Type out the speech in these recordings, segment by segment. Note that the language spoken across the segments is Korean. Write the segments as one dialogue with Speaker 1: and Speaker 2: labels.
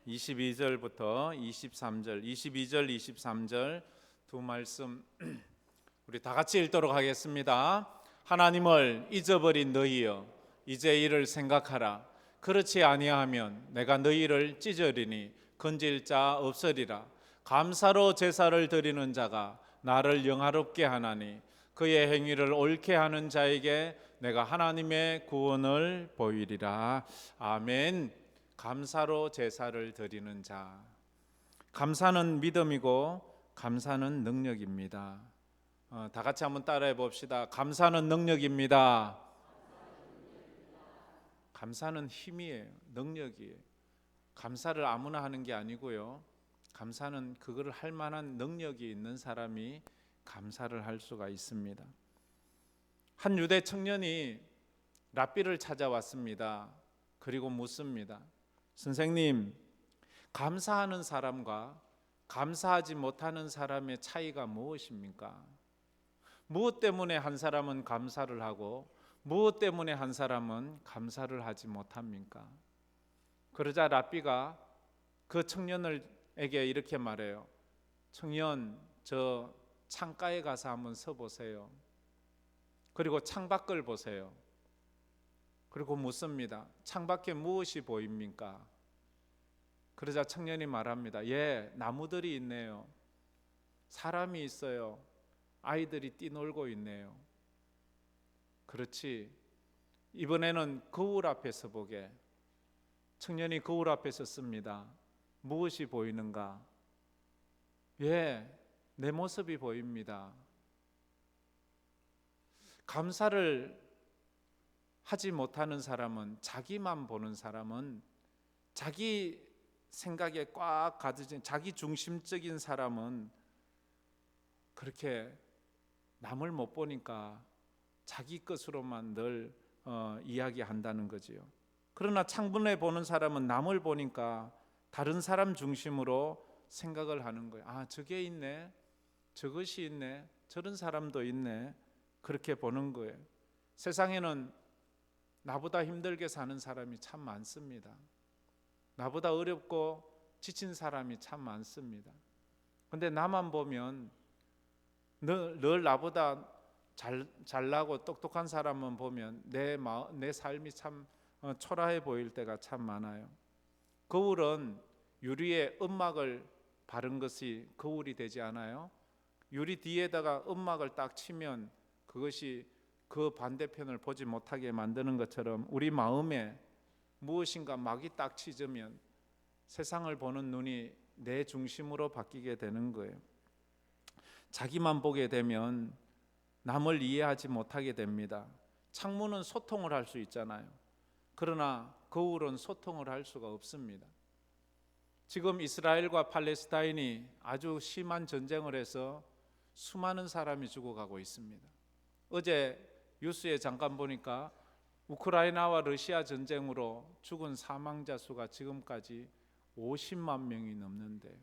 Speaker 1: 22절부터 23절, 22절, 23절 두 말씀 우리 다 같이 읽도록 하겠습니다. 하나님을 잊어버린 너희여, 이제 이를 생각하라. 그렇지 아니하면 내가 너희를 찢으리니 건질 자 없으리라. 감사로 제사를 드리는 자가 나를 영화롭게 하나니 그의 행위를 옳게 하는 자에게 내가 하나님의 구원을 보이리라. 아멘. 감사로 제사를 드리는 자. 감사는 믿음이고 감사는 능력입니다. 다 같이 한번 따라해 봅시다. 감사는 능력입니다. 감사는 힘이에요. 능력이에요. 감사를 아무나 하는 게 아니고요. 감사는 그거를 할 만한 능력이 있는 사람이 감사를 할 수가 있습니다. 한 유대 청년이 랍비를 찾아왔습니다. 그리고 묻습니다. 선생님, 감사하는 사람과 감사하지 못하는 사람의 차이가 무엇입니까? 무엇 때문에 한 사람은 감사를 하고 무엇 때문에 한 사람은 감사를 하지 못합니까? 그러자 랍비가 그 청년에게 이렇게 말해요. 청년, 저 창가에 가서 한번 서보세요. 그리고 창밖을 보세요. 그리고 묻습니다. 창밖에 무엇이 보입니까? 그러자 청년이 말합니다. 예, 나무들이 있네요. 사람이 있어요. 아이들이 뛰놀고 있네요. 그렇지. 이번에는 거울 앞에서 보게. 청년이 거울 앞에 섰습니다. 무엇이 보이는가? 예, 내 모습이 보입니다. 감사를 하지 못하는 사람은, 자기만 보는 사람은, 자기 생각에 꽉 가득한 자기 중심적인 사람은 그렇게 남을 못 보니까 자기 것으로만 늘 이야기한다는 거지요. 그러나 창문에 보는 사람은 남을 보니까 다른 사람 중심으로 생각을 하는 거예요. 아, 저게 있네, 저것이 있네, 저런 사람도 있네, 그렇게 보는 거예요. 세상에는 나보다 힘들게 사는 사람이 참 많습니다. 나보다 어렵고 지친 사람이 참 많습니다. 근데 나만 보면 늘 나보다 잘나고 똑똑한 사람만 보면 내 삶이 참 초라해 보일 때가 참 많아요. 거울은 유리에 음막을 바른 것이 거울이 되지 않아요? 유리 뒤에다가 음막을 딱 치면 그것이 그 반대편을 보지 못하게 만드는 것처럼 우리 마음에 무엇인가 막이 딱 치으면 세상을 보는 눈이 내 중심으로 바뀌게 되는 거예요. 자기만 보게 되면 남을 이해하지 못하게 됩니다. 창문은 소통을 할 수 있잖아요. 그러나 거울은 소통을 할 수가 없습니다. 지금 이스라엘과 팔레스타인이 아주 심한 전쟁을 해서 수많은 사람이 죽어가고 있습니다. 어제 뉴스에 잠깐 보니까 우크라이나와 러시아 전쟁으로 죽은 사망자 수가 지금까지 50만 명이 넘는데요.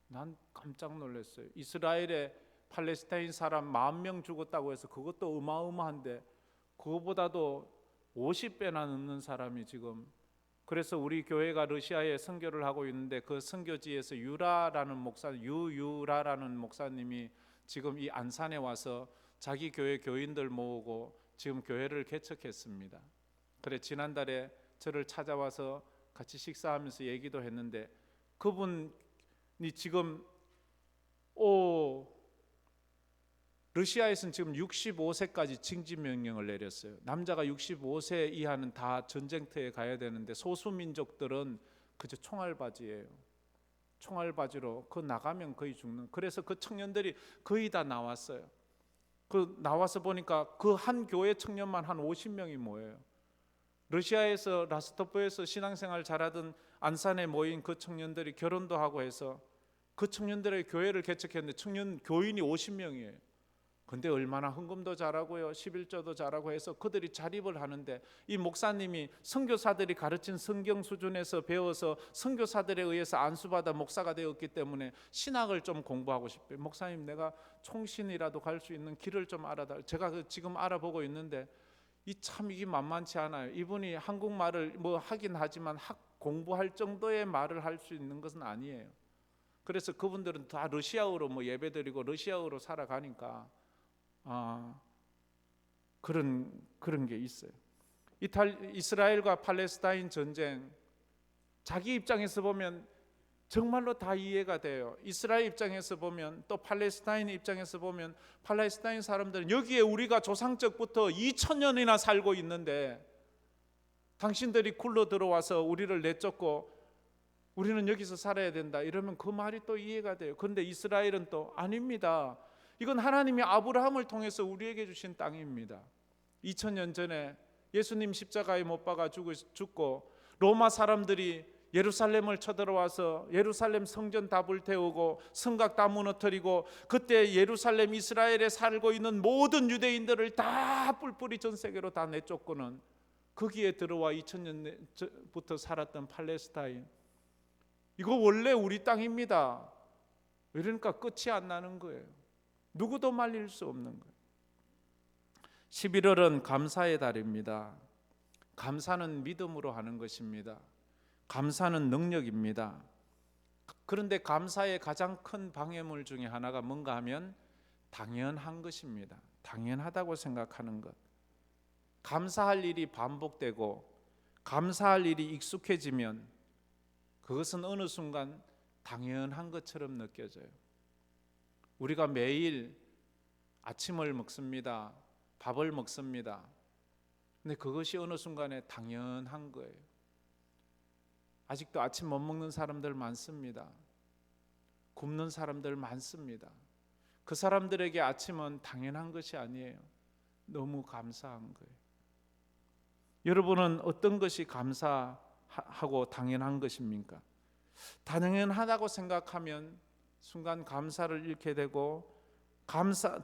Speaker 1: 난 깜짝 놀랐어요. 이스라엘에 팔레스타인 사람 10,000명 죽었다고 해서 그것도 어마어마한데 그거보다도 50배나 넘는 사람이 지금, 그래서 우리 교회가 러시아에 선교를 하고 있는데 그 선교지에서 유유라라는 목사님이 지금 이 안산에 와서 자기 교회 교인들 모으고 지금 교회를 개척했습니다. 그래 지난달에 저를 찾아와서 같이 식사하면서 얘기도 했는데 그분이 지금 러시아에서는 지금 65세까지 징집 명령을 내렸어요. 남자가 65세 이하는 다 전쟁터에 가야 되는데 소수민족들은 그저 총알바지예요. 총알바지로 그 나가면 거의 죽는. 그래서 그 청년들이 거의 다 나왔어요. 그 나와서 보니까 그 한 교회 청년만 한 50명이 모여요. 러시아에서 라스토프에서 신앙생활 잘하던 안산에 모인 그 청년들이 결혼도 하고 해서 그 청년들의 교회를 개척했는데 청년 교인이 50명이에요. 근데 얼마나 헌금도 잘하고요, 11조도 잘하고 해서 그들이 자립을 하는데 이 목사님이 선교사들이 가르친 성경 수준에서 배워서 선교사들에 의해서 안수받아 목사가 되었기 때문에 신학을 좀 공부하고 싶어요. 목사님, 내가 총신이라도 갈 수 있는 길을 좀 알아달라. 제가 지금 알아보고 있는데 이게 만만치 않아요. 이분이 한국말을 하긴 하지만 공부할 정도의 말을 할 수 있는 것은 아니에요. 그래서 그분들은 다 러시아어로 뭐 예배드리고 러시아어로 살아가니까 그런 게 있어요. 이스라엘과 팔레스타인 전쟁, 자기 입장에서 보면 정말로 다 이해가 돼요. 이스라엘 입장에서 보면, 또 팔레스타인 입장에서 보면, 팔레스타인 사람들은 여기에 우리가 조상적부터 2000년이나 살고 있는데 당신들이 굴러 들어와서 우리를 내쫓고 우리는 여기서 살아야 된다 이러면 그 말이 또 이해가 돼요. 그런데 이스라엘은 또 아닙니다. 이건 하나님이 아브라함을 통해서 우리에게 주신 땅입니다. 2000년 전에 예수님 십자가에 못 박아 죽고 로마 사람들이 예루살렘을 쳐들어와서 예루살렘 성전 다 불태우고 성곽 다 무너뜨리고, 그때 예루살렘 이스라엘에 살고 있는 모든 유대인들을 다 뿔뿔이 전 세계로 다 내쫓고는 거기에 들어와 2000년부터 살았던 팔레스타인, 이거 원래 우리 땅입니다. 이러니까 끝이 안 나는 거예요. 누구도 말릴 수 없는 거예요. 11월은 감사의 달입니다. 감사는 믿음으로 하는 것입니다. 감사는 능력입니다. 그런데 감사의 가장 큰 방해물 중에 하나가 뭔가 하면 당연한 것입니다. 당연하다고 생각하는 것. 감사할 일이 반복되고 감사할 일이 익숙해지면 그것은 어느 순간 당연한 것처럼 느껴져요. 우리가 매일 아침을 먹습니다. 밥을 먹습니다. 근데 그것이 어느 순간에 당연한 거예요. 아직도 아침 못 먹는 사람들 많습니다. 굶는 사람들 많습니다. 그 사람들에게 아침은 당연한 것이 아니에요. 너무 감사한 거예요. 여러분은 어떤 것이 감사하고 당연한 것입니까? 당연하다고 생각하면 순간 감사를 잃게 되고,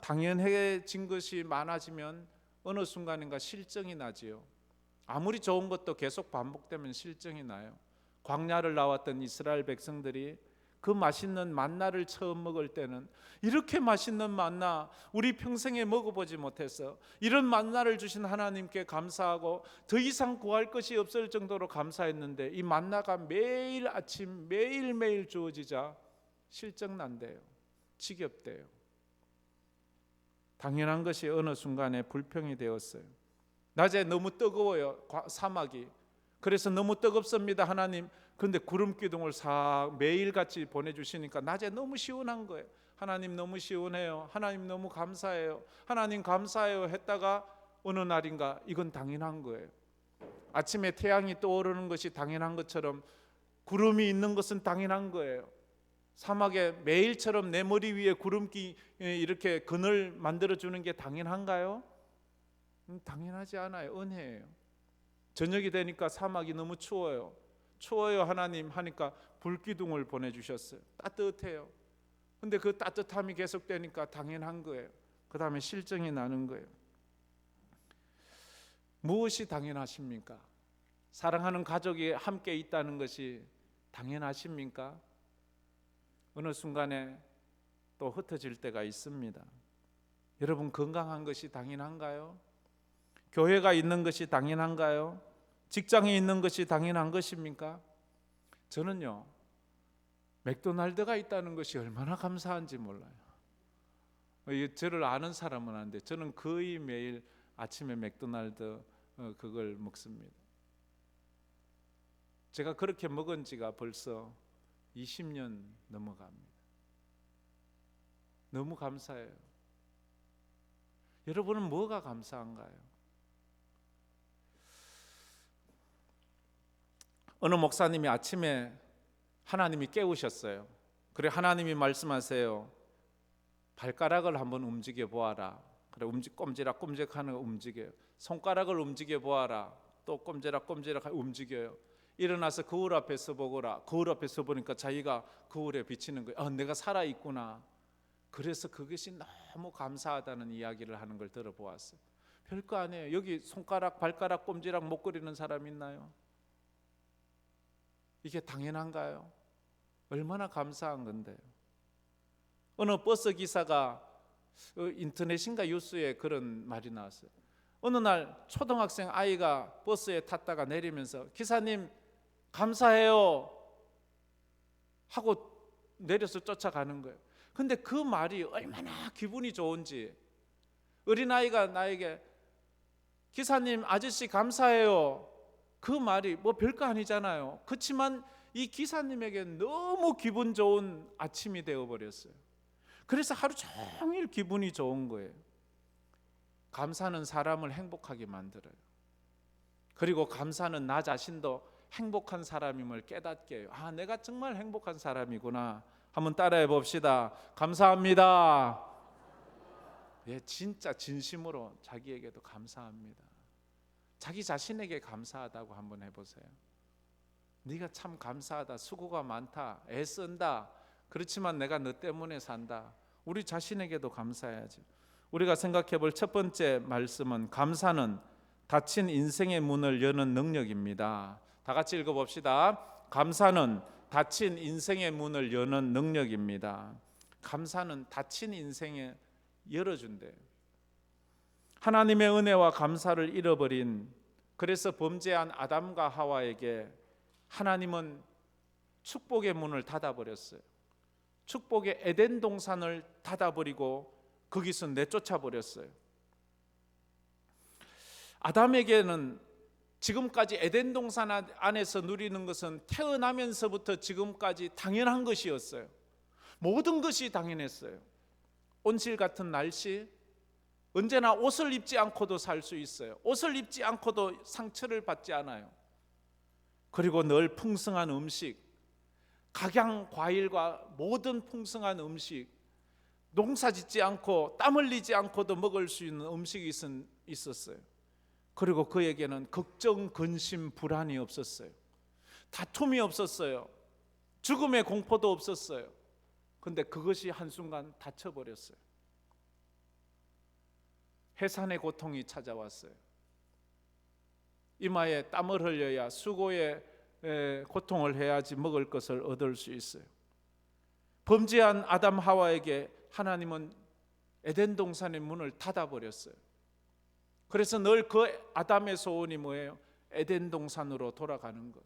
Speaker 1: 당연해진 것이 많아지면 어느 순간인가 실정이 나지요. 아무리 좋은 것도 계속 반복되면 실정이 나요. 광야를 나왔던 이스라엘 백성들이 그 맛있는 만나를 처음 먹을 때는 이렇게 맛있는 만나 우리 평생에 먹어보지 못해서 이런 만나를 주신 하나님께 감사하고 더 이상 구할 것이 없을 정도로 감사했는데, 이 만나가 매일 아침 매일매일 주어지자 실정난대요. 지겹대요. 당연한 것이 어느 순간에 불평이 되었어요. 낮에 너무 뜨거워요, 사막이. 그래서 너무 뜨겁습니다, 하나님. 그런데 구름 기둥을 매일같이 보내주시니까 낮에 너무 시원한 거예요. 하나님 너무 시원해요. 하나님 너무 감사해요. 하나님 감사해요 했다가 어느 날인가 이건 당연한 거예요. 아침에 태양이 떠오르는 것이 당연한 것처럼 구름이 있는 것은 당연한 거예요. 사막에 매일처럼 내 머리 위에 구름기 이렇게 그늘 만들어주는 게 당연한가요? 당연하지 않아요. 은혜예요. 저녁이 되니까 사막이 너무 추워요. 하나님 하니까 불기둥을 보내주셨어요. 따뜻해요. 근데 그 따뜻함이 계속되니까 당연한 거예요. 그 다음에 실정이 나는 거예요. 무엇이 당연하십니까? 사랑하는 가족이 함께 있다는 것이 당연하십니까? 어느 순간에 또 흩어질 때가 있습니다. 여러분, 건강한 것이 당연한가요? 교회가 있는 것이 당연한가요? 직장에 있는 것이 당연한 것입니까? 저는요, 맥도날드가 있다는 것이 얼마나 감사한지 몰라요. 저를 아는 사람은 아는데 저는 거의 매일 아침에 맥도날드 그걸 먹습니다. 제가 그렇게 먹은 지가 벌써 20년 넘어갑니다. 너무 감사해요. 여러분은 뭐가 감사한가요? 어느 목사님이 아침에 하나님이 깨우셨어요. 그래, 하나님이 말씀하세요. 발가락을 한번 움직여 보아라. 그래, 꼼지락꼼지락하는 거 움직여요. 손가락을 움직여 보아라. 또 꼼지락꼼지락 움직여요. 일어나서 거울 앞에 서보거라. 거울 앞에 서보니까 자기가 거울에 비치는 거예요. 내가 살아있구나. 그래서 그것이 너무 감사하다는 이야기를 하는 걸 들어보았어요. 별거 아니에요. 여기 손가락, 발가락, 꼼지락 못 그리는 사람 있나요? 이게 당연한가요? 얼마나 감사한 건데요. 어느 버스 기사가 인터넷인가 뉴스에 그런 말이 나왔어요. 어느 날 초등학생 아이가 버스에 탔다가 내리면서 기사님 감사해요 하고 내려서 쫓아가는 거예요. 근데 그 말이 얼마나 기분이 좋은지, 어린아이가 나에게 기사님 아저씨 감사해요, 그 말이 뭐 별거 아니잖아요. 그렇지만 이 기사님에게 너무 기분 좋은 아침이 되어버렸어요. 그래서 하루 종일 기분이 좋은 거예요. 감사는 사람을 행복하게 만들어요. 그리고 감사는 나 자신도 행복한 사람임을 깨닫게 해요. 아, 내가 정말 행복한 사람이구나. 한번 따라해 봅시다. 감사합니다. 예, 진짜 진심으로 자기에게도 감사합니다. 자기 자신에게 감사하다고 한번 해보세요. 네가 참 감사하다, 수고가 많다, 애쓴다, 그렇지만 내가 너 때문에 산다. 우리 자신에게도 감사해야지. 우리가 생각해 볼 첫 번째 말씀은 감사는 닫힌 인생의 문을 여는 능력입니다. 다 같이 읽어봅시다. 감사는 닫힌 인생의 문을 여는 능력입니다. 감사는 닫힌 인생에 열어준대요. 하나님의 은혜와 감사를 잃어버린, 그래서 범죄한 아담과 하와에게 하나님은 축복의 문을 닫아버렸어요. 축복의 에덴 동산을 닫아버리고 거기서 내쫓아버렸어요. 아담에게는 지금까지 에덴 동산 안에서 누리는 것은 태어나면서부터 지금까지 당연한 것이었어요. 모든 것이 당연했어요. 온실 같은 날씨, 언제나 옷을 입지 않고도 살 수 있어요. 옷을 입지 않고도 상처를 받지 않아요. 그리고 늘 풍성한 음식, 각양 과일과 모든 풍성한 음식, 농사 짓지 않고 땀 흘리지 않고도 먹을 수 있는 음식이 있었어요. 그리고 그에게는 걱정, 근심, 불안이 없었어요. 다툼이 없었어요. 죽음의 공포도 없었어요. 근데 그것이 한순간 닫혀버렸어요. 해산의 고통이 찾아왔어요. 이마에 땀을 흘려야, 수고의 고통을 해야지 먹을 것을 얻을 수 있어요. 범죄한 아담 하와에게 하나님은 에덴 동산의 문을 닫아버렸어요. 그래서 늘 그 아담의 소원이 뭐예요? 에덴 동산으로 돌아가는 것.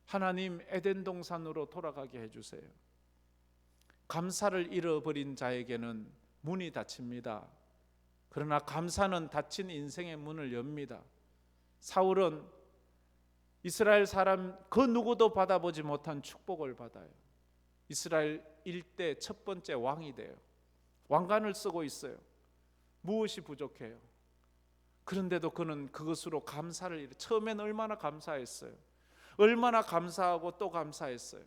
Speaker 1: 하나님, 에덴 동산으로 돌아가게 해주세요. 감사를 잃어버린 자에게는 문이 닫힙니다. 그러나 감사는 닫힌 인생의 문을 엽니다. 사울은 이스라엘 사람 그 누구도 받아보지 못한 축복을 받아요. 이스라엘 일대 첫 번째 왕이 돼요. 왕관을 쓰고 있어요. 무엇이 부족해요? 그런데도 그는 그것으로 감사를, 처음엔 얼마나 감사했어요. 얼마나 감사하고 또 감사했어요.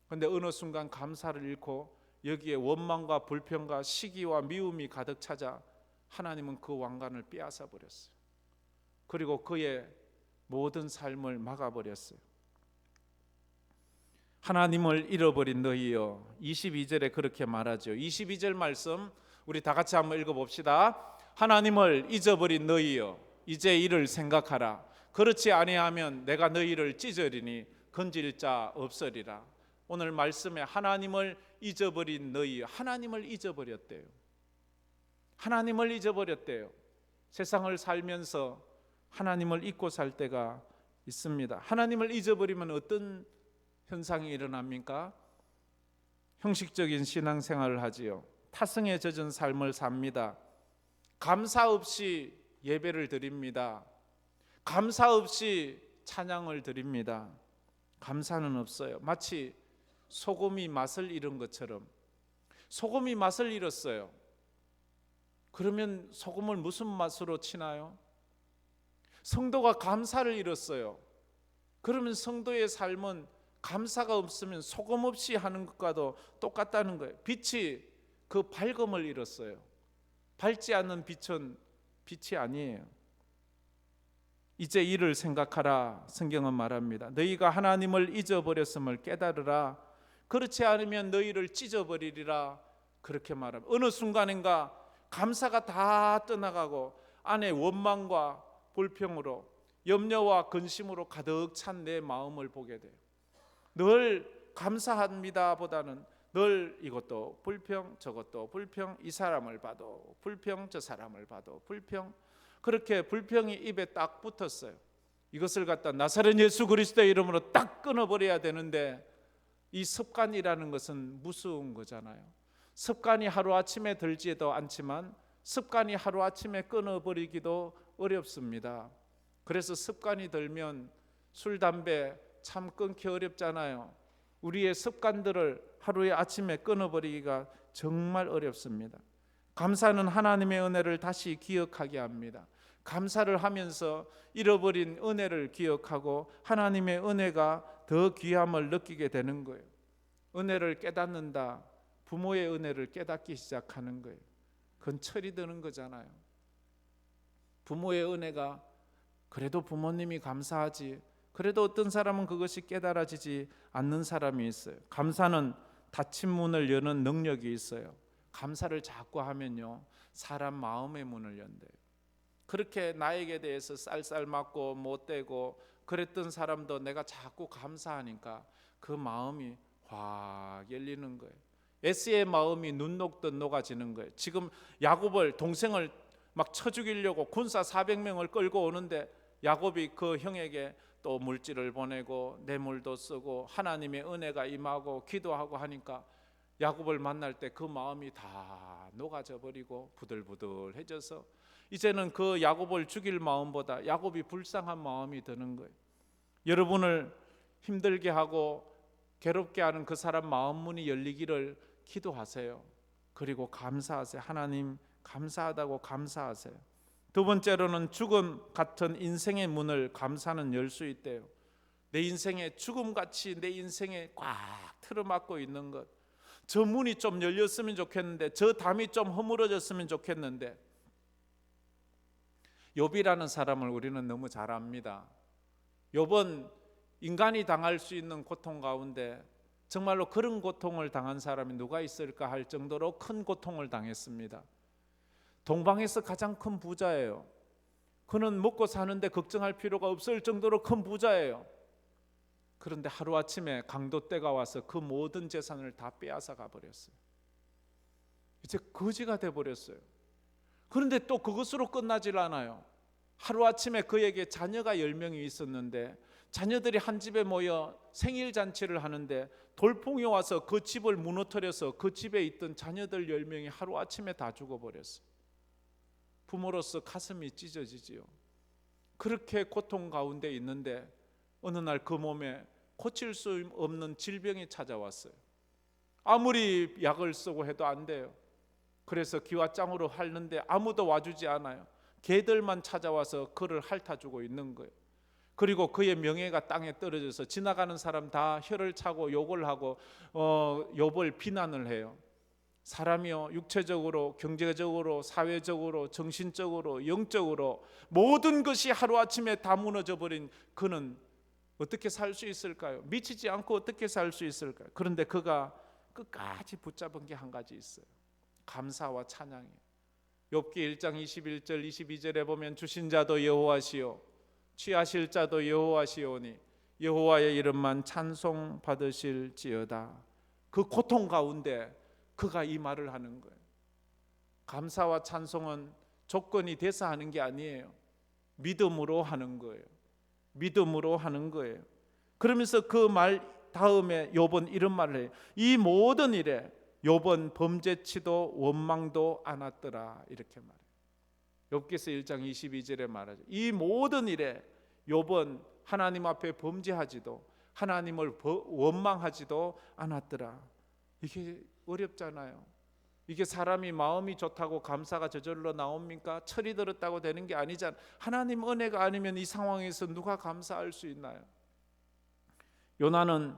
Speaker 1: 그런데 어느 순간 감사를 잃고 여기에 원망과 불평과 시기와 미움이 가득 찾아 하나님은 그 왕관을 빼앗아 버렸어요. 그리고 그의 모든 삶을 막아버렸어요. 하나님을 잃어버린 너희여, 22절에 그렇게 말하죠. 22절 말씀 우리 다 같이 한번 읽어봅시다. 하나님을 잊어버린 너희여, 이제 이를 생각하라. 그렇지 아니하면 내가 너희를 찢으리니 건질 자 없으리라. 오늘 말씀에 하나님을 잊어버린 너희, 하나님을 잊어버렸대요. 하나님을 잊어버렸대요. 세상을 살면서 하나님을 잊고 살 때가 있습니다. 하나님을 잊어버리면 어떤 현상이 일어납니까? 형식적인 신앙생활을 하지요. 타성에 젖은 삶을 삽니다. 감사 없이 예배를 드립니다. 감사 없이 찬양을 드립니다. 감사는 없어요. 마치 소금이 맛을 잃은 것처럼. 소금이 맛을 잃었어요. 그러면 소금을 무슨 맛으로 치나요? 성도가 감사를 잃었어요. 그러면 성도의 삶은 감사가 없으면 소금 없이 하는 것과도 똑같다는 거예요. 빛이 그 밝음을 잃었어요. 밝지 않는 빛은 빛이 아니에요. 이제 이를 생각하라. 성경은 말합니다. 너희가 하나님을 잊어버렸음을 깨달으라. 그렇지 않으면 너희를 찢어버리리라. 그렇게 말합니다. 어느 순간인가 감사가 다 떠나가고 안에 원망과 불평으로, 염려와 근심으로 가득 찬 내 마음을 보게 돼요. 늘 감사합니다 보다는 늘 이것도 불평, 저것도 불평, 이 사람을 봐도 불평, 저 사람을 봐도 불평, 그렇게 불평이 입에 딱 붙었어요. 이것을 갖다 나사렛 예수 그리스도의 이름으로 딱 끊어버려야 되는데 이 습관이라는 것은 무서운 거잖아요. 습관이 하루아침에 들지도 않지만 습관이 하루아침에 끊어버리기도 어렵습니다. 그래서 습관이 들면 술, 담배 참 끊기 어렵잖아요. 우리의 습관들을 하루의 아침에 끊어버리기가 정말 어렵습니다. 감사는 하나님의 은혜를 다시 기억하게 합니다. 감사를 하면서 잃어버린 은혜를 기억하고 하나님의 은혜가 더 귀함을 느끼게 되는 거예요. 은혜를 깨닫는다. 부모의 은혜를 깨닫기 시작하는 거예요. 그건 철이 드는 거잖아요. 부모의 은혜가 그래도 부모님이 감사하지, 그래도 어떤 사람은 그것이 깨달아지지 않는 사람이 있어요. 감사는 닫힌 문을 여는 능력이 있어요. 감사를 자꾸 하면요, 사람 마음의 문을 연대요. 그렇게 나에게 대해서 쌀쌀맞고 못되고 그랬던 사람도 내가 자꾸 감사하니까 그 마음이 확 열리는 거예요. 에스의 마음이 눈 녹듯 녹아지는 거예요. 지금 야곱을, 동생을 막 쳐 죽이려고 군사 400명을 끌고 오는데 야곱이 그 형에게 또 물질을 보내고 뇌물도 쓰고 하나님의 은혜가 임하고 기도하고 하니까 야곱을 만날 때 그 마음이 다 녹아져 버리고 부들부들해져서 이제는 그 야곱을 죽일 마음보다 야곱이 불쌍한 마음이 드는 거예요. 여러분을 힘들게 하고 괴롭게 하는 그 사람 마음 문이 열리기를 기도하세요. 그리고 감사하세요. 하나님 감사하다고 감사하세요. 두 번째로는 죽음 같은 인생의 문을 감사는 열 수 있대요. 내 인생에 죽음같이 내 인생에 꽉 틀어막고 있는 것, 저 문이 좀 열렸으면 좋겠는데, 저 담이 좀 허물어졌으면 좋겠는데. 욥이라는 사람을 우리는 너무 잘 압니다. 욥은 인간이 당할 수 있는 고통 가운데 정말로 그런 고통을 당한 사람이 누가 있을까 할 정도로 큰 고통을 당했습니다. 동방에서 가장 큰 부자예요. 그는 먹고 사는데 걱정할 필요가 없을 정도로 큰 부자예요. 그런데 하루아침에 강도떼가 와서 그 모든 재산을 다 빼앗아 가버렸어요. 이제 거지가 돼버렸어요. 그런데 또 그것으로 끝나질 않아요. 하루아침에 그에게 자녀가 10명이 있었는데 자녀들이 한 집에 모여 생일 잔치를 하는데 돌풍이 와서 그 집을 무너뜨려서 그 집에 있던 자녀들 10명이 하루아침에 다 죽어버렸어요. 부모로서 가슴이 찢어지지요. 그렇게 고통 가운데 있는데 어느 날 그 몸에 고칠 수 없는 질병이 찾아왔어요. 아무리 약을 쓰고 해도 안 돼요. 그래서 기와장으로 핥는데 아무도 와주지 않아요. 개들만 찾아와서 그를 핥아주고 있는 거예요. 그리고 그의 명예가 땅에 떨어져서 지나가는 사람 다 혀를 차고 욕을 하고 욥을 비난을 해요. 사람이요, 육체적으로, 경제적으로, 사회적으로, 정신적으로, 영적으로 모든 것이 하루아침에 다 무너져 버린 그는 어떻게 살 수 있을까요? 미치지 않고 어떻게 살 수 있을까요? 그런데 그가 끝까지 붙잡은 게 한 가지 있어요. 감사와 찬양이에요. 욥기 1장 21절 22절에 보면 주신 자도 여호와시요 취하실 자도 여호와시오니 여호와의 이름만 찬송 받으실지어다. 그 고통 가운데 그가 이 말을 하는 거예요. 감사와 찬송은 조건이 돼서 하는 게 아니에요. 믿음으로 하는 거예요. 믿음으로 하는 거예요. 그러면서 그 말 다음에 욥은 이런 말을 해요. 이 모든 일에 욥은 범죄치도 원망도 않았더라. 이렇게 말해요. 욥기서 1장 22절에 말하죠. 이 모든 일에 욥은 하나님 앞에 범죄하지도 하나님을 원망하지도 않았더라. 이게 어렵잖아요. 이게 사람이 마음이 좋다고 감사가 저절로 나옵니까? 철이 들었다고 되는 게 아니잖아요. 하나님 은혜가 아니면 이 상황에서 누가 감사할 수 있나요? 요나는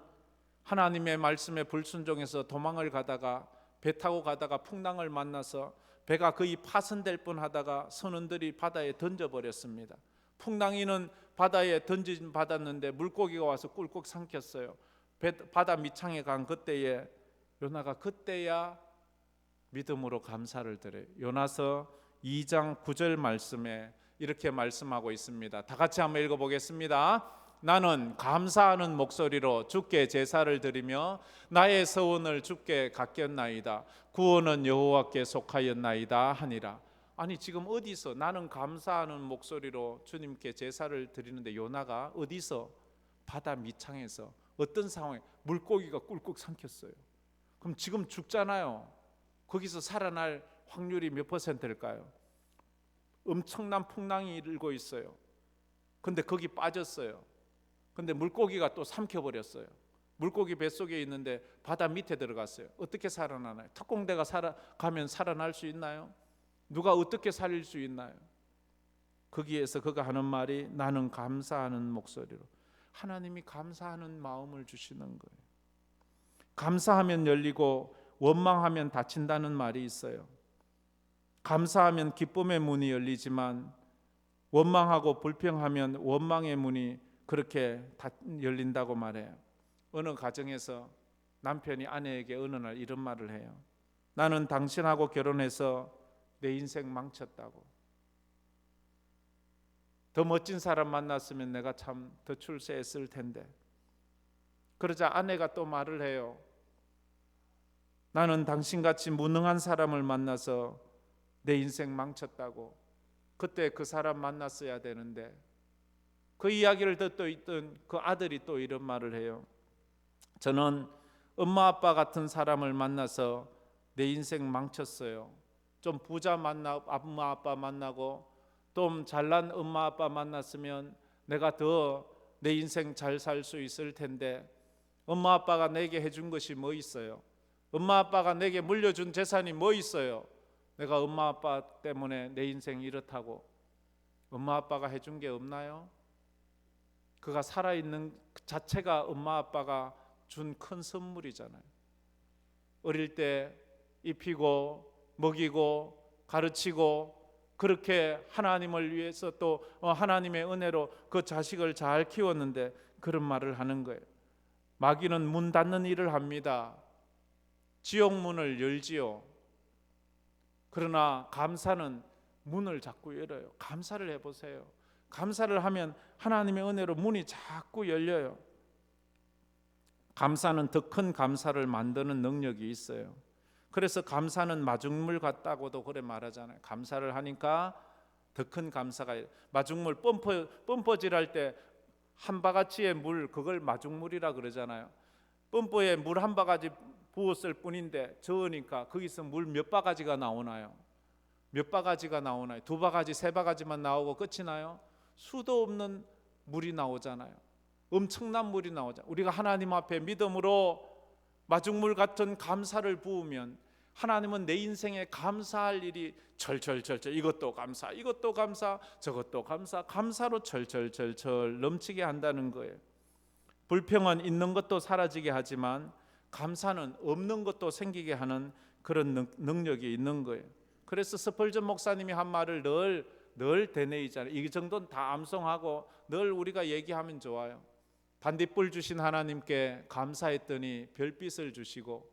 Speaker 1: 하나님의 말씀에 불순종해서 도망을 가다가 배 타고 가다가 풍랑을 만나서 배가 거의 파손될 뻔하다가 선원들이 바다에 던져버렸습니다. 풍랑이는 바다에 던진 받았는데 물고기가 와서 꿀꺽 삼켰어요. 바다 밑창에 간 그때에 요나가 그때야 믿음으로 감사를 드려요. 요나서 2장 9절 말씀에 이렇게 말씀하고 있습니다. 다 같이 한번 읽어보겠습니다. 나는 감사하는 목소리로 주께 제사를 드리며 나의 서원을 주께 갚겠나이다. 구원은 여호와께 속하였나이다 하니라. 아니 지금 어디서 나는 감사하는 목소리로 주님께 제사를 드리는데 요나가 어디서? 바다 밑창에서 어떤 상황에 물고기가 꿀꺽 삼켰어요. 그럼 지금 죽잖아요. 거기서 살아날 확률이 몇 퍼센트일까요? 엄청난 풍랑이 일고 있어요. 근데 거기 빠졌어요. 근데 물고기가 또 삼켜버렸어요. 물고기 뱃속에 있는데 바다 밑에 들어갔어요. 어떻게 살아나나요? 특공대가 가면 살아날 수 있나요? 누가 어떻게 살릴 수 있나요? 거기에서 그가 하는 말이 나는 감사하는 목소리로. 하나님이 감사하는 마음을 주시는 거예요. 감사하면 열리고 원망하면 닫힌다는 말이 있어요. 감사하면 기쁨의 문이 열리지만 원망하고 불평하면 원망의 문이 그렇게 열린다고 말해요. 어느 가정에서 남편이 아내에게 어느 날 이런 말을 해요. 나는 당신하고 결혼해서 내 인생 망쳤다고. 더 멋진 사람 만났으면 내가 참 더 출세했을 텐데. 그러자 아내가 또 말을 해요. 나는 당신같이 무능한 사람을 만나서 내 인생 망쳤다고. 그때 그 사람 만났어야 되는데. 그 이야기를 듣고 있던 그 아들이 또 이런 말을 해요. 저는 엄마 아빠 같은 사람을 만나서 내 인생 망쳤어요. 좀 부자 엄마 아빠 만나고 좀 잘난 엄마 아빠 만났으면 내가 더 내 인생 잘 살 수 있을 텐데 엄마 아빠가 내게 해준 것이 뭐 있어요? 엄마 아빠가 내게 물려준 재산이 뭐 있어요? 내가 엄마 아빠 때문에 내 인생 이렇다고. 엄마 아빠가 해준 게 없나요? 그가 살아있는 그 자체가 엄마 아빠가 준 큰 선물이잖아요. 어릴 때 입히고 먹이고 가르치고 그렇게 하나님을 위해서 또 하나님의 은혜로 그 자식을 잘 키웠는데 그런 말을 하는 거예요. 마귀는 문 닫는 일을 합니다. 지옥 문을 열지요. 그러나 감사는 문을 자꾸 열어요. 감사를 해보세요. 감사를 하면 하나님의 은혜로 문이 자꾸 열려요. 감사는 더 큰 감사를 만드는 능력이 있어요. 그래서 감사는 마중물 같다고도 그래 말하잖아요. 감사를 하니까 더 큰 감사가. 마중물 펌퍼질할 때 한 바가지의 물, 그걸 마중물이라 그러잖아요. 펌퍼에 물 한 바가지 부었을 뿐인데 저으니까 거기서 물 몇 바가지가 나오나요? 몇 바가지가 나오나요? 두 바가지, 세 바가지만 나오고 끝이 나요? 수도 없는 물이 나오잖아요. 엄청난 물이 나오잖아요. 우리가 하나님 앞에 믿음으로 마중물 같은 감사를 부으면 하나님은 내 인생에 감사할 일이 철철철철, 이것도 감사, 이것도 감사, 저것도 감사, 감사로 철철철철 넘치게 한다는 거예요. 불평은 있는 것도 사라지게 하지만 감사는 없는 것도 생기게 하는 그런 능력이 있는 거예요. 그래서 스펄전 목사님이 한 말을 늘 되뇌이잖아요. 이 정도는 다 암송하고 늘 우리가 얘기하면 좋아요. 반딧불 주신 하나님께 감사했더니 별빛을 주시고,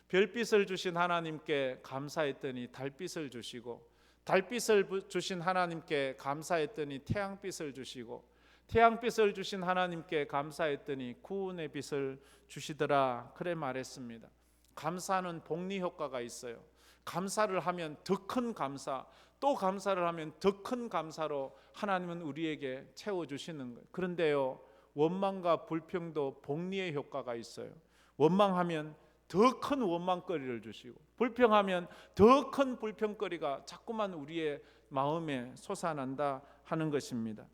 Speaker 1: 별빛을 주신 하나님께 감사했더니 달빛을 주시고, 달빛을 주신 하나님께 감사했더니 태양빛을 주시고, 태양빛을 주신 하나님께 감사했더니 구원의 빛을 주시더라. 그래 말했습니다. 감사는 복리 효과가 있어요. 감사를 하면 더 큰 감사, 또 감사를 하면 더 큰 감사로 하나님은 우리에게 채워주시는 거예요. 그런데요, 원망과 불평도 복리의 효과가 있어요. 원망하면 더 큰 원망거리를 주시고, 불평하면 더 큰 불평거리가 자꾸만 우리의 마음에 솟아난다 하는 것입니다.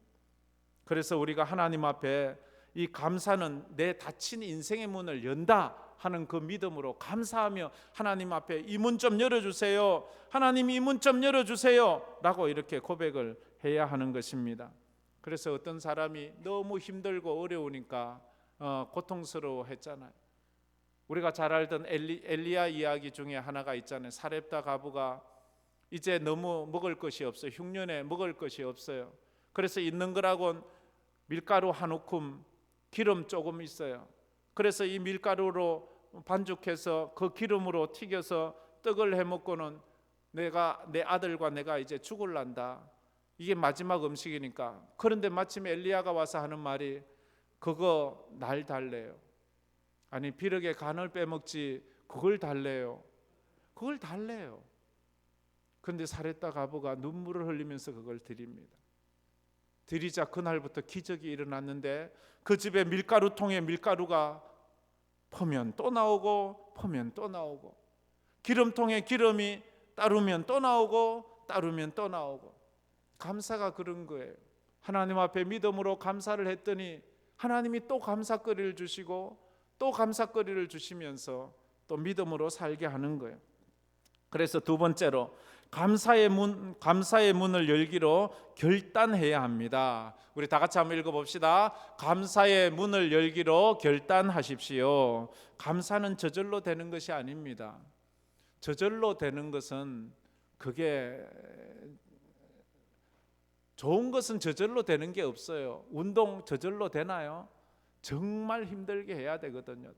Speaker 1: 그래서 우리가 하나님 앞에 이 감사는 내 닫힌 인생의 문을 연다 하는 그 믿음으로 감사하며 하나님 앞에 이 문 좀 열어주세요, 하나님 이 문 좀 열어주세요 라고 이렇게 고백을 해야 하는 것입니다. 그래서 어떤 사람이 너무 힘들고 어려우니까 고통스러워 했잖아요. 우리가 잘 알던 엘리야 이야기 중에 하나가 있잖아요. 사렙다 과부가 이제 너무 먹을 것이 없어요. 흉년에 먹을 것이 없어요. 그래서 있는 거라곤 밀가루 한 움큼, 기름 조금 있어요. 그래서 이 밀가루로 반죽해서 그 기름으로 튀겨서 떡을 해먹고는 내 아들과 내가 이제 죽을란다. 이게 마지막 음식이니까. 그런데 마침 엘리야가 와서 하는 말이 그거 날 달래요. 아니 비력의 간을 빼먹지 그걸 달래요. 그걸 달래요. 그런데 사레타 과부가 눈물을 흘리면서 그걸 드립니다. 드리자 그날부터 기적이 일어났는데 그 집에 밀가루통에 밀가루가 퍼면 또 나오고 퍼면 또 나오고, 기름통에 기름이 따르면 또 나오고 따르면 또 나오고. 감사가 그런 거예요. 하나님 앞에 믿음으로 감사를 했더니 하나님이 또 감사거리를 주시고 또 감사거리를 주시면서 또 믿음으로 살게 하는 거예요. 그래서 두 번째로 감사의 문을 열기로 결단해야 합니다. 우리 다 같이 한번 읽어봅시다. 감사의 문을 열기로 결단하십시오. 감사는 저절로 되는 것이 아닙니다. 저절로 되는 것은, 그게 좋은 것은 저절로 되는 게 없어요. 운동 저절로 되나요? 정말 힘들게 해야 되거든요.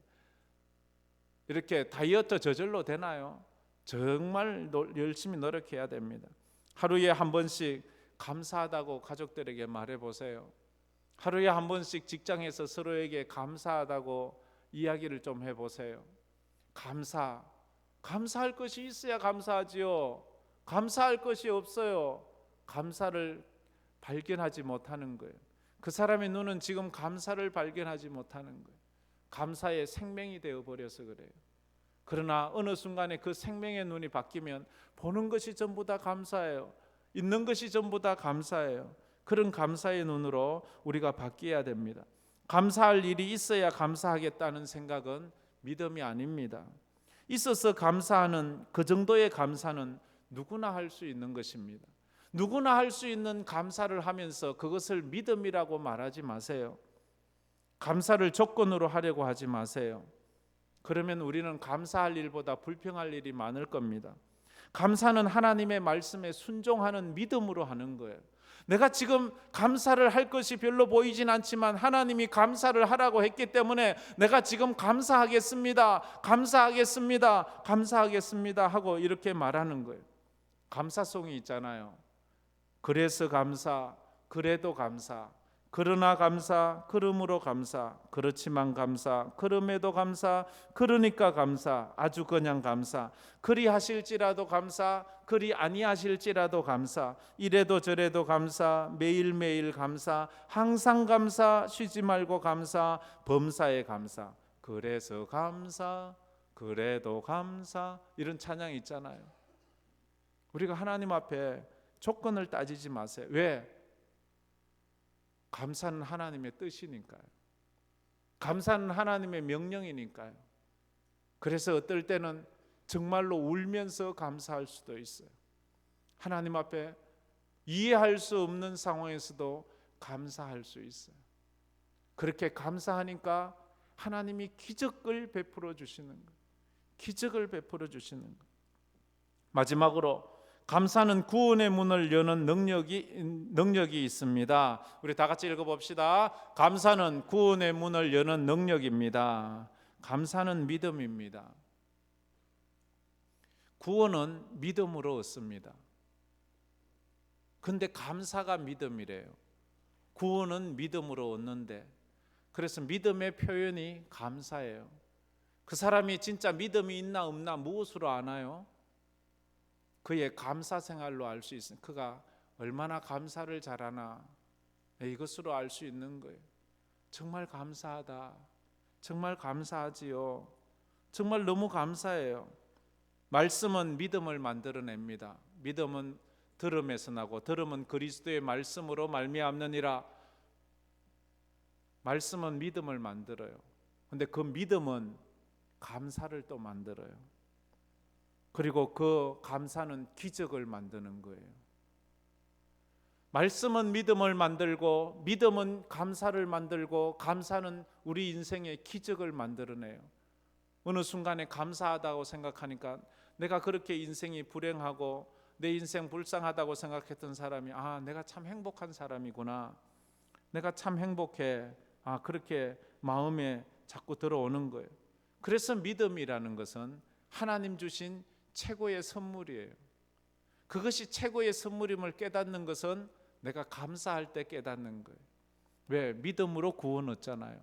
Speaker 1: 이렇게 다이어트 저절로 되나요? 정말 열심히 노력해야 됩니다. 하루에 한 번씩 감사하다고 가족들에게 말해보세요. 하루에 한 번씩 직장에서 서로에게 감사하다고 이야기를 좀 해보세요. 감사할 것이 있어야 감사하지요. 감사할 것이 없어요. 감사를 발견하지 못하는 거예요. 그 사람의 눈은 지금 감사를 발견하지 못하는 거예요. 감사의 생명이 되어버려서 그래요. 그러나 어느 순간에 그 생명의 눈이 바뀌면 보는 것이 전부 다 감사해요. 있는 것이 전부 다 감사해요. 그런 감사의 눈으로 우리가 바뀌어야 됩니다. 감사할 일이 있어야 감사하겠다는 생각은 믿음이 아닙니다. 있어서 감사하는 그 정도의 감사는 누구나 할 수 있는 것입니다. 누구나 할 수 있는 감사를 하면서 그것을 믿음이라고 말하지 마세요. 감사를 조건으로 하려고 하지 마세요. 그러면 우리는 감사할 일보다 불평할 일이 많을 겁니다. 감사는 하나님의 말씀에 순종하는 믿음으로 하는 거예요. 내가 지금 감사를 할 것이 별로 보이진 않지만 하나님이 감사를 하라고 했기 때문에 내가 지금 감사하겠습니다. 감사하겠습니다. 감사하겠습니다 하고 이렇게 말하는 거예요. 감사송이 있잖아요. 그래서 감사, 그래도 감사, 그러나 감사, 그러므로 감사, 그렇지만 감사, 그럼에도 감사, 그러니까 감사, 아주 그냥 감사, 그리 하실지라도 감사, 그리 아니하실지라도 감사, 이래도 저래도 감사, 매일매일 감사, 항상 감사, 쉬지 말고 감사, 범사에 감사, 그래서 감사, 그래도 감사. 이런 찬양이 있잖아요. 우리가 하나님 앞에 조건을 따지지 마세요. 왜? 감사는 하나님의 뜻이니까요. 감사는 하나님의 명령이니까요. 그래서 어떨 때는 정말로 울면서 감사할 수도 있어요. 하나님 앞에 이해할 수 없는 상황에서도 감사할 수 있어요. 그렇게 감사하니까 하나님이 기적을 베풀어 주시는 거예요. 기적을 베풀어 주시는 거예요. 마지막으로 감사는 구원의 문을 여는 능력이 있습니다. 우리 다 같이 읽어봅시다. 감사는 구원의 문을 여는 능력입니다. 감사는 믿음입니다. 구원은 믿음으로 얻습니다. 근데 감사가 믿음이래요. 구원은 믿음으로 얻는데, 그래서 믿음의 표현이 감사예요. 그 사람이 진짜 믿음이 있나 없나 무엇으로 아나요? 그의 감사 생활로 알 수 있어요. 그가 얼마나 감사를 잘하나 이것으로 알 수 있는 거예요. 정말 감사하다. 정말 감사하지요. 정말 너무 감사해요. 말씀은 믿음을 만들어냅니다. 믿음은 들음에서 나고 들음은 그리스도의 말씀으로 말미암느니라. 말씀은 믿음을 만들어요. 근데 그 믿음은 감사를 또 만들어요. 그리고 그 감사는 기적을 만드는 거예요. 말씀은 믿음을 만들고 믿음은 감사를 만들고 감사는 우리 인생의 기적을 만들어내요. 어느 순간에 감사하다고 생각하니까 내가 그렇게 인생이 불행하고 내 인생 불쌍하다고 생각했던 사람이 내가 참 행복한 사람이구나. 내가 참 행복해. 그렇게 마음에 자꾸 들어오는 거예요. 그래서 믿음이라는 것은 하나님 주신 최고의 선물이에요. 그것이 최고의 선물임을 깨닫는 것은 내가 감사할 때 깨닫는 거예요. 왜? 믿음으로 구원 얻잖아요.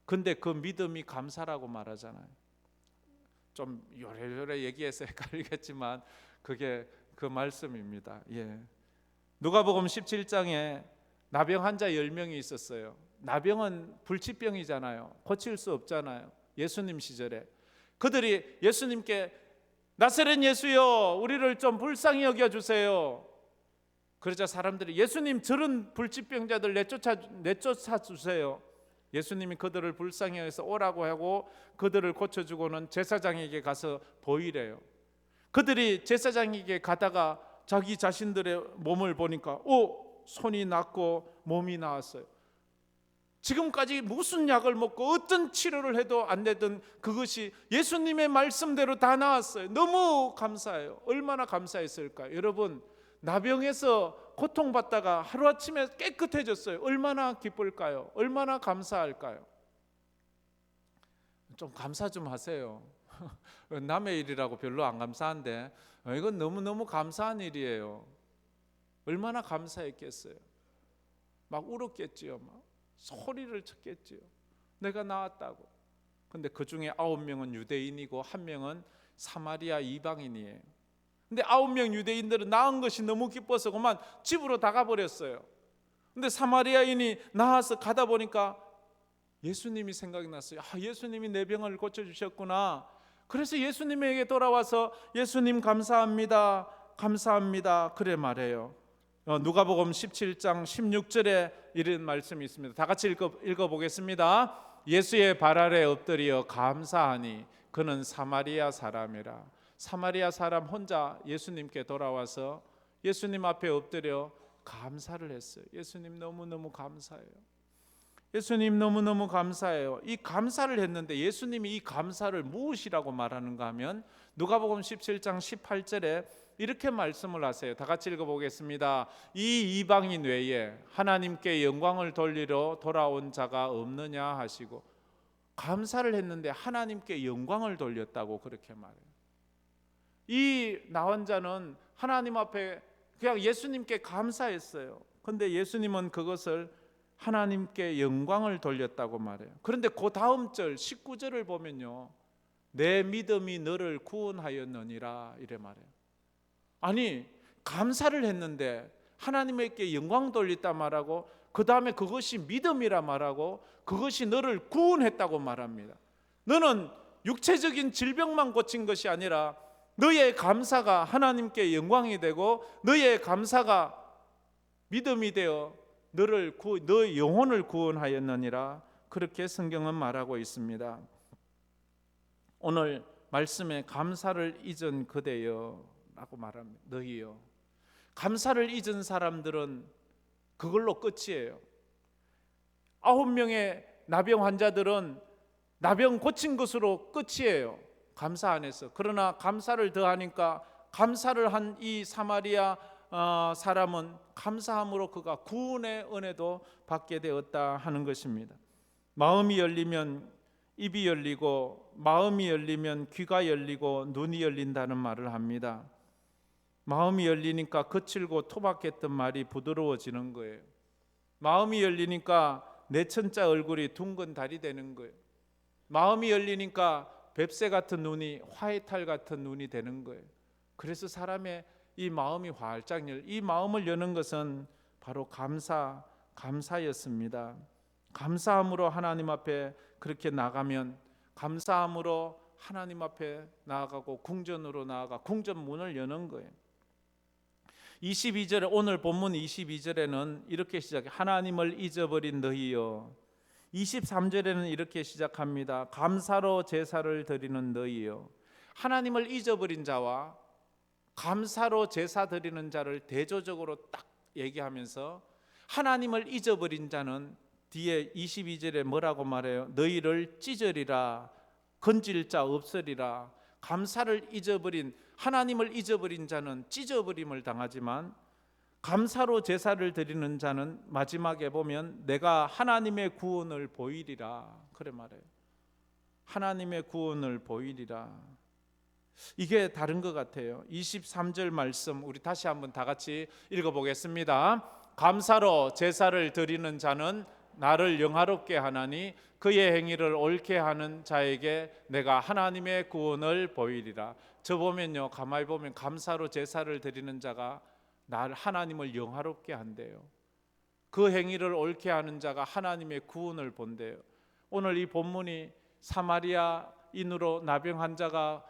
Speaker 1: 근데 그 믿음이 감사라고 말하잖아요. 좀 요래요래 얘기해서 헷갈리겠지만 그게 그 말씀입니다. 누가복음 17장에 나병 환자 10명이 있었어요. 나병은 불치병이잖아요. 고칠 수 없잖아요. 예수님 시절에 그들이 예수님께 나사렛 예수여, 우리를 좀 불쌍히 여겨주세요. 그러자 사람들이 예수님, 저런 불치병자들 내쫓아 주세요. 예수님이 그들을 불쌍히 여겨서 오라고 하고 그들을 고쳐주고는 제사장에게 가서 보이래요. 그들이 제사장에게 가다가 자기 자신들의 몸을 보니까 손이 낫고 몸이 나았어요. 지금까지 무슨 약을 먹고 어떤 치료를 해도 안 되던 그것이 예수님의 말씀대로 다 나았어요. 너무 감사해요. 얼마나 감사했을까요? 여러분, 나병에서 고통받다가 하루아침에 깨끗해졌어요. 얼마나 기쁠까요? 얼마나 감사할까요? 좀 감사 좀 하세요. 남의 일이라고 별로 안 감사한데 이건 너무너무 감사한 일이에요. 얼마나 감사했겠어요. 막 울었겠지요. 막 소리를 쳤겠지요. 내가 나았다고. 근데 그 중에 9명은 유대인이고 1명은 사마리아 이방인이에요. 근데 9명 유대인들은 나은 것이 너무 기뻐서 그만 집으로 다 가버렸어요. 근데 사마리아인이 나와서 가다 보니까 예수님이 생각이 났어요. 예수님이 내 병을 고쳐주셨구나. 그래서 예수님에게 돌아와서 예수님 감사합니다, 감사합니다 그래 말해요. 누가복음 17장 16절에 이런 말씀이 있습니다. 다 같이 읽어보겠습니다. 예수의 발 아래 엎드려 감사하니 그는 사마리아 사람이라. 사마리아 사람 혼자 예수님께 돌아와서 예수님 앞에 엎드려 감사를 했어요. 예수님 너무너무 감사해요. 예수님 너무너무 감사해요. 이 감사를 했는데 예수님이 이 감사를 무엇이라고 말하는가 하면 누가복음 17장 18절에 이렇게 말씀을 하세요. 다 같이 읽어보겠습니다. 이 이방인 외에 하나님께 영광을 돌리러 돌아온 자가 없느냐 하시고, 감사를 했는데 하나님께 영광을 돌렸다고 그렇게 말해요. 이 나온 자는 하나님 앞에 그냥 예수님께 감사했어요. 그런데 예수님은 그것을 하나님께 영광을 돌렸다고 말해요. 그런데 그 다음 절 19절을 보면요, 내 믿음이 너를 구원하였느니라 이래 말해요. 아니, 감사를 했는데 하나님께 영광 돌렸다 말하고 그 다음에 그것이 믿음이라 말하고 그것이 너를 구원했다고 말합니다. 너는 육체적인 질병만 고친 것이 아니라 너의 감사가 하나님께 영광이 되고 너의 감사가 믿음이 되어 너의 영혼을 구원하였느니라, 그렇게 성경은 말하고 있습니다. 오늘 말씀에 감사를 잊은 그대여 라고 말합니다. 너희요. 감사를 잊은 사람들은 그걸로 끝이에요. 9명의 나병 환자들은 나병 고친 것으로 끝이에요. 감사 안 했어. 그러나 감사를 더하니까 감사를 한 이 사마리아 사람은 감사함으로 그가 구원의 은혜도 받게 되었다 하는 것입니다. 마음이 열리면 입이 열리고 마음이 열리면 귀가 열리고 눈이 열린다는 말을 합니다. 마음이 열리니까 거칠고 토박했던 말이 부드러워지는 거예요. 마음이 열리니까 내천자 얼굴이 둥근 달이 되는 거예요. 마음이 열리니까 뱁새 같은 눈이 화이탈 같은 눈이 되는 거예요. 그래서 사람의 이 마음이 활짝 이 마음을 여는 것은 바로 감사였습니다. 감사함으로 하나님 앞에 그렇게 나가면, 감사함으로 하나님 앞에 나아가고 궁전으로 나아가 궁전 문을 여는 거예요. 22절에, 오늘 본문 22절에는 이렇게 시작해, 하나님을 잊어버린 너희여. 23절에는 이렇게 시작합니다. 감사로 제사를 드리는 너희여. 하나님을 잊어버린 자와 감사로 제사 드리는 자를 대조적으로 딱 얘기하면서, 하나님을 잊어버린 자는 뒤에 22절에 뭐라고 말해요? 너희를 찢으리라, 건질 자 없으리라. 감사를 잊어버린, 하나님을 잊어버린 자는 찢어버림을 당하지만 감사로 제사를 드리는 자는 마지막에 보면 내가 하나님의 구원을 보이리라 그래 말해요. 하나님의 구원을 보이리라. 이게 다른 것 같아요. 23절 말씀 우리 다시 한번 다 같이 읽어보겠습니다. 감사로 제사를 드리는 자는 나를 영화롭게 하나니 그의 행위를 옳게 하는 자에게 내가 하나님의 구원을 보이리라. 저 보면요, 가만히 보면 감사로 제사를 드리는 자가 나를 하나님을 영화롭게 한대요. 그 행위를 옳게 하는 자가 하나님의 구원을 본대요. 오늘 이 본문이 사마리아인으로 나병 환자가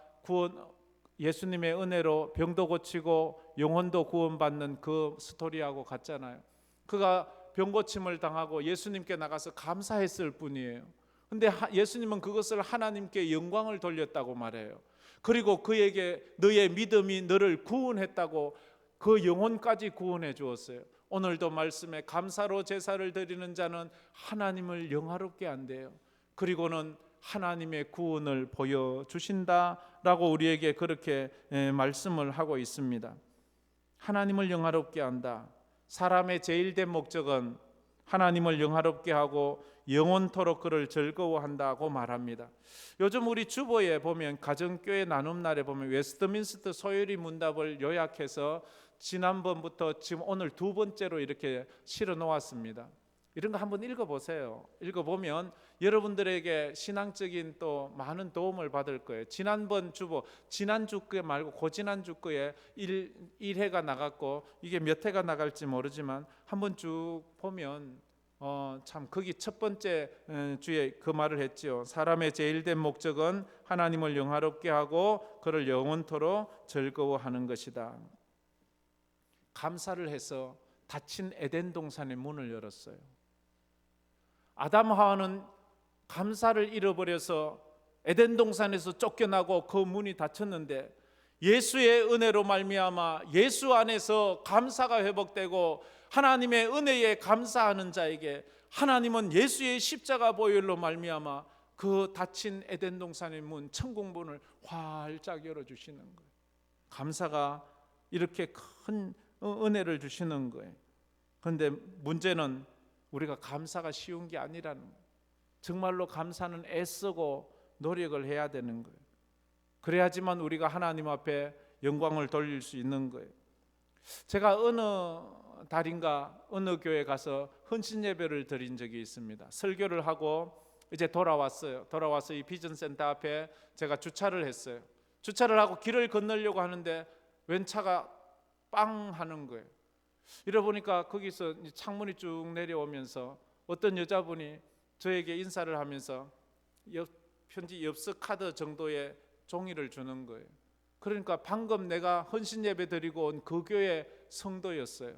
Speaker 1: 예수님의 은혜로 병도 고치고 영혼도 구원받는 그 스토리하고 같잖아요. 그가 병고침을 당하고 예수님께 나가서 감사했을 뿐이에요. 근데 예수님은 그것을 하나님께 영광을 돌렸다고 말해요. 그리고 그에게 너의 믿음이 너를 구원했다고 그 영혼까지 구원해 주었어요. 오늘도 말씀에 감사로 제사를 드리는 자는 하나님을 영화롭게 한대요. 그리고는 하나님의 구원을 보여주신다라고 우리에게 그렇게 말씀을 하고 있습니다. 하나님을 영화롭게 한다. 사람의 제일된 목적은 하나님을 영화롭게 하고 영원토록 그를 즐거워한다고 말합니다. 요즘 우리 주보에 보면 가정교회 나눔날에 보면 웨스트민스터 소요리 문답을 요약해서 지난번부터 지금 오늘 두 번째로 이렇게 실어 놓았습니다. 이런 거 한번 읽어보세요. 읽어보면 여러분들에게 신앙적인 또 많은 도움을 받을 거예요. 지난번 주보, 지난주 거에 말고 고지난주 거에 1회가 나갔고 이게 몇 회가 나갈지 모르지만 한번 쭉 보면 참 거기 첫 번째 주에 그 말을 했지요. 사람의 제일된 목적은 하나님을 영화롭게 하고 그를 영원토록 즐거워하는 것이다. 감사를 해서 닫힌 에덴 동산의 문을 열었어요. 아담 하와는 감사를 잃어버려서 에덴 동산에서 쫓겨나고 그 문이 닫혔는데 예수의 은혜로 말미암아 예수 안에서 감사가 회복되고 하나님의 은혜에 감사하는 자에게 하나님은 예수의 십자가 보혈로 말미암아 그 닫힌 에덴 동산의 문, 천국 문을 활짝 열어주시는 거예요. 감사가 이렇게 큰 은혜를 주시는 거예요. 그런데 문제는 우리가 감사가 쉬운 게 아니라는 거예요. 정말로 감사는 애쓰고 노력을 해야 되는 거예요. 그래야지만 우리가 하나님 앞에 영광을 돌릴 수 있는 거예요. 제가 어느 달인가 어느 교회 가서 헌신 예배를 드린 적이 있습니다. 설교를 하고 이제 돌아왔어요. 돌아와서 이 비전센터 앞에 제가 주차를 했어요. 주차를 하고 길을 건너려고 하는데 웬 차가 빵 하는 거예요. 이러 보니까 거기서 창문이 쭉 내려오면서 어떤 여자분이 저에게 인사를 하면서 편지 엽서 카드 정도의 종이를 주는 거예요. 그러니까 방금 내가 헌신 예배 드리고 온 그 교회 성도였어요.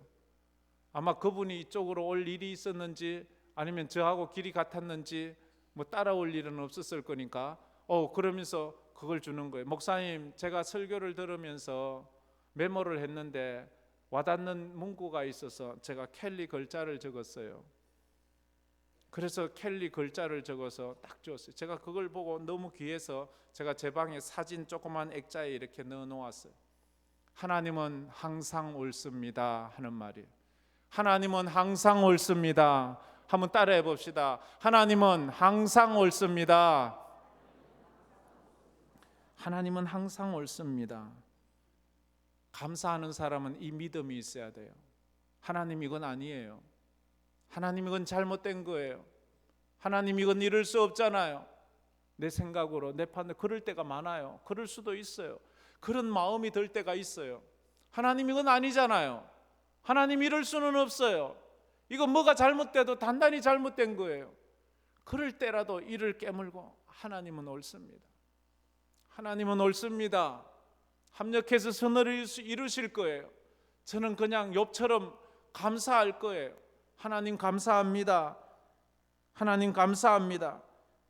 Speaker 1: 아마 그분이 이쪽으로 올 일이 있었는지 아니면 저하고 길이 같았는지 뭐 따라올 일은 없었을 거니까 그러면서 그걸 주는 거예요. 목사님, 제가 설교를 들으면서 메모를 했는데 와닿는 문구가 있어서 제가 켈리 글자를 적었어요. 그래서 켈리 글자를 적어서 딱 줬어요. 제가 그걸 보고 너무 귀해서 제가 제 방에 사진 조그만 액자에 이렇게 넣어 놓았어요. 하나님은 항상 옳습니다 하는 말이에요. 하나님은 항상 옳습니다. 한번 따라해 봅시다. 하나님은 항상 옳습니다. 하나님은 항상 옳습니다. 감사하는 사람은 이 믿음이 있어야 돼요. 하나님 이건 아니에요. 하나님 이건 잘못된 거예요. 하나님 이건 이럴 수 없잖아요. 내 생각으로 내 판단 그럴 때가 많아요. 그럴 수도 있어요. 그런 마음이 들 때가 있어요. 하나님 이건 아니잖아요. 하나님 이럴 수는 없어요. 이거 뭐가 잘못돼도 단단히 잘못된 거예요. 그럴 때라도 이를 깨물고 하나님은 옳습니다. 하나님은 옳습니다. 합력해서 선을 이루실 거예요. 저는 그냥 욥처럼 감사할 거예요. 하나님 감사합니다. 하나님 감사합니다.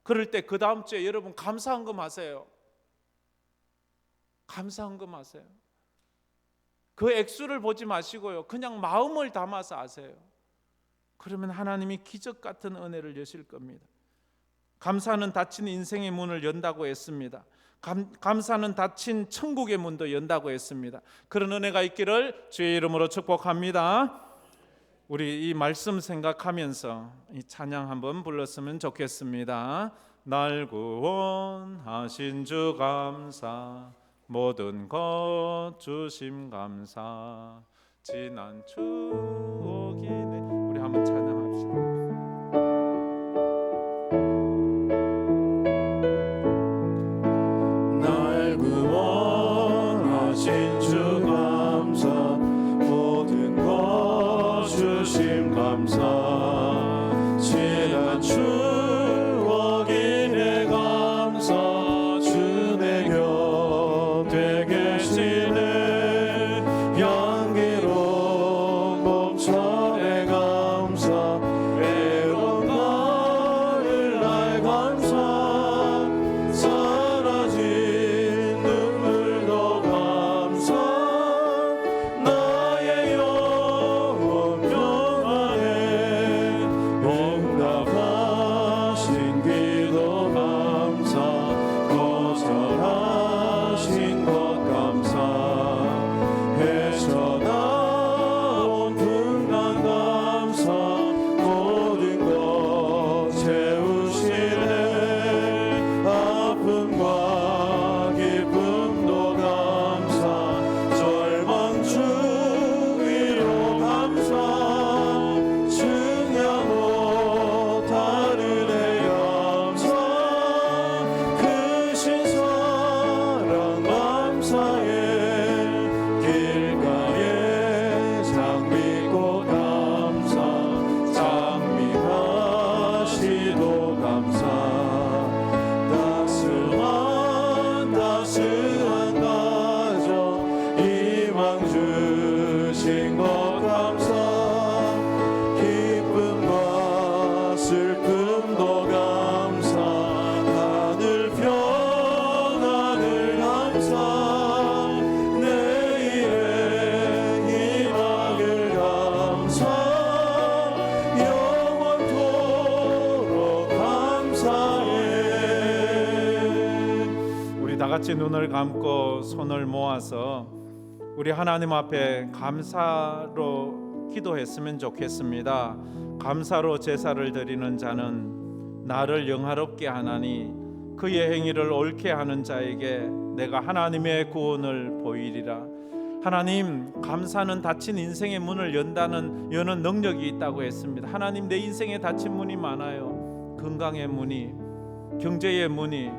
Speaker 1: 그럴 때 그 다음 주에 여러분 감사한 거 마세요. 감사한 거 마세요. 그 액수를 보지 마시고요. 그냥 마음을 담아서 하세요. 그러면 하나님이 기적 같은 은혜를 여실 겁니다. 감사는 닫힌 인생의 문을 연다고 했습니다. 감사는 닫힌 천국의 문도 연다고 했습니다. 그런 은혜가 있기를 주의 이름으로 축복합니다. 우리 이 말씀 생각하면서 이 찬양 한번 불렀으면 좋겠습니다. 날 구원하신 주 감사, 모든 것 주심 감사, 지난 추억이 우리 한번 찬양합시다.
Speaker 2: 감사 내일의 희망을 감사 영원토록 감사해.
Speaker 1: 우리 다 같이 눈을 감고 손을 모아서 우리 하나님 앞에 감사로 기도했으면 좋겠습니다. 감사로 제사를 드리는 자는 나를 영화롭게 하나니 그의 행위를 옳게 하는 자에게 내가 하나님의 구원을 보이리라. 하나님, 감사는 닫힌 인생의 문을 여는 능력이 있다고 했습니다. 하나님, 내 인생에 닫힌 문이 많아요. 건강의 문이, 경제의 문이,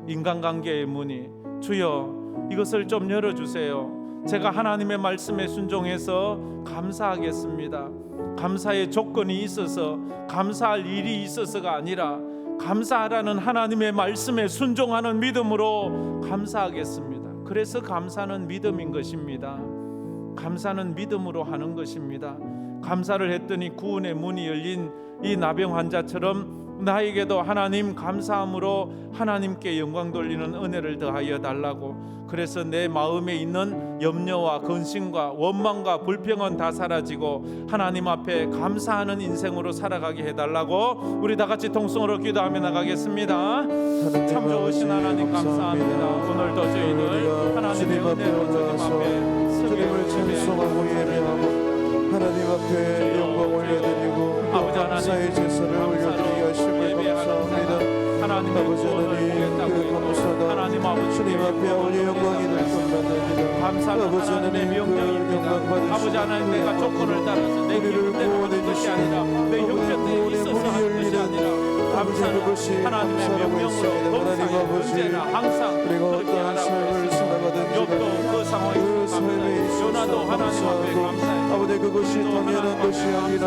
Speaker 1: 인간관계의 문이. 주여, 이것을 좀 열어주세요. 제가 하나님의 말씀에 순종해서 감사하겠습니다. 감사의 조건이 있어서, 감사할 일이 있어서가 아니라 감사하라는 하나님의 말씀에 순종하는 믿음으로 감사하겠습니다. 그래서 감사는 믿음인 것입니다. 감사는 믿음으로 하는 것입니다. 감사를 했더니 구원의 문이 열린 이 나병 환자처럼 나에게도 하나님 감사함으로 하나님께 영광 돌리는 은혜를 더하여 달라고. 그래서 내 마음에 있는 염려와 근심과 원망과 불평은 다 사라지고 하나님 앞에 감사하는 인생으로 살아가게 해달라고 우리 다 같이 통성으로 기도하며 나가겠습니다. 참 좋으신 하나님 감사합니다. 오늘도 저희들 하나님의 은혜로 주님 앞에
Speaker 2: 주님을 찬송하고 예배하고 하나님 앞에 영광 올려드리고
Speaker 1: 아버지
Speaker 2: 감사의 제사를 올려드리게 하심을 감사합니다.
Speaker 1: 하나님의
Speaker 2: 아버지 하나님 그 감사가
Speaker 1: 하나님 아버지
Speaker 2: 주님 앞에 아버지 영광이 될 것입니다.
Speaker 1: 감사는
Speaker 2: 아버지
Speaker 1: 하나님의
Speaker 2: 하나님 그
Speaker 1: 명령입니다.
Speaker 2: 영광 받으시고
Speaker 1: 아버지 하나님, 내가 조건을 따라서 내
Speaker 2: 우리를
Speaker 1: 기쁨대로
Speaker 2: 구원해
Speaker 1: 하는 것이
Speaker 2: 주시고
Speaker 1: 아니라 내 형편에
Speaker 2: 구원의
Speaker 1: 있어서
Speaker 2: 문이
Speaker 1: 하는 것이
Speaker 2: 열리는
Speaker 1: 아니라 감사는
Speaker 2: 그것이
Speaker 1: 하나님의
Speaker 2: 감사라고
Speaker 1: 명령으로
Speaker 2: 있습니다. 하나님
Speaker 1: 범사에
Speaker 2: 아버지,
Speaker 1: 언제나 항상
Speaker 2: 우리가
Speaker 1: 그렇게
Speaker 2: 어떠한
Speaker 1: 하라고
Speaker 2: 삶을
Speaker 1: 했습니다.
Speaker 2: 살아가든지
Speaker 1: 욥도 그 상황에
Speaker 2: 그 삶에 있어서
Speaker 1: 요나도 하나님 앞에 감사해.
Speaker 2: 아버지 그것이 당연한 것이 아니라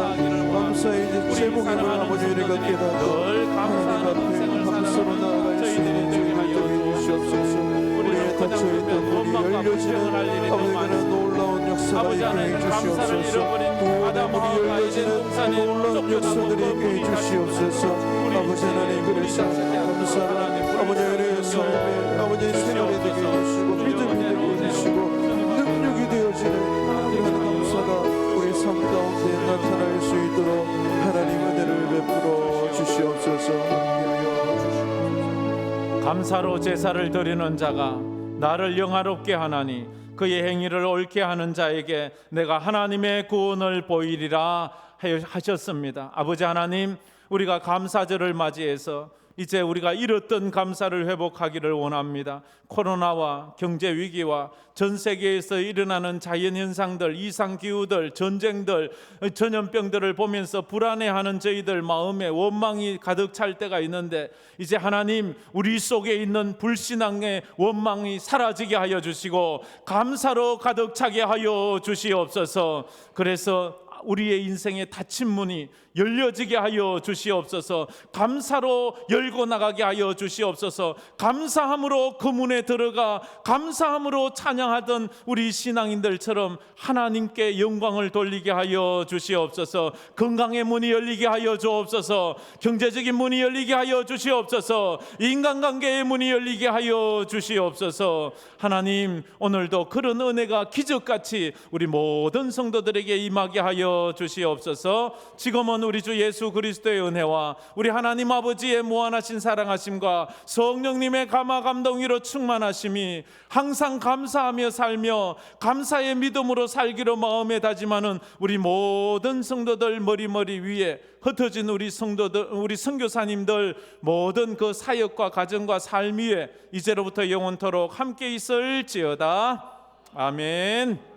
Speaker 2: 감사의 제목임을 아버지 우리가 깨닫고
Speaker 1: 늘 감사하는 인생을
Speaker 2: 감사로 나아갈 수 있는 저희들 주시옵소서. 우리의 닫혀있던 문이 열려지는 아버지 그런 놀라운 역사가
Speaker 1: 아버지 하나님,
Speaker 2: 있게
Speaker 1: 감사를
Speaker 2: 해주시옵소서.
Speaker 1: 잃어버린
Speaker 2: 구원의
Speaker 1: 아담
Speaker 2: 문이
Speaker 1: 하와가 이제
Speaker 2: 열려지는
Speaker 1: 동산에
Speaker 2: 놀라운 역사들이 있게 해주시옵소서. 아버지 하나님 그래서 감사를 아버지 우리의 삶에 아버지 생활이 되게 해주시고 믿음이 되게 해주시고 능력이 되어지는 이런 감사가 우리 삶 가운데 나타날 수 있도록 하나님 은혜를 베풀어 주시옵소서.
Speaker 1: 감사로 제사를 드리는 자가 나를 영화롭게 하나니 그의 행위를 옳게 하는 자에게 내가 하나님의 구원을 보이리라 하셨습니다. 아버지 하나님, 우리가 감사절을 맞이해서 이제 우리가 잃었던 감사를 회복하기를 원합니다. 코로나와 경제 위기와 전 세계에서 일어나는 자연현상들, 이상기후들, 전쟁들, 전염병들을 보면서 불안해하는 저희들 마음에 원망이 가득 찰 때가 있는데 이제 하나님, 우리 속에 있는 불신앙의 원망이 사라지게 하여 주시고 감사로 가득 차게 하여 주시옵소서. 그래서 우리의 인생의 닫힌 문이 열려지게 하여 주시옵소서. 감사로 열고 나가게 하여 주시옵소서. 감사함으로 그 문에 들어가 감사함으로 찬양하던 우리 신앙인들처럼 하나님께 영광을 돌리게 하여 주시옵소서. 건강의 문이 열리게 하여 주옵소서. 경제적인 문이 열리게 하여 주시옵소서. 인간관계의 문이 열리게 하여 주시옵소서. 하나님, 오늘도 그런 은혜가 기적같이 우리 모든 성도들에게 임하게 하여 주시옵소서. 지금은 우리 주 예수 그리스도의 은혜와 우리 하나님 아버지의 무한하신 사랑하심과 성령님의 감화 감동으로 충만하심이 항상 감사하며 살며 감사의 믿음으로 살기로 마음에 다짐하는 우리 모든 성도들 머리 위에 흩어진 우리 성도들, 우리 선교사님들 모든 그 사역과 가정과 삶 위에 이제로부터 영원토록 함께 있을지어다. 아멘.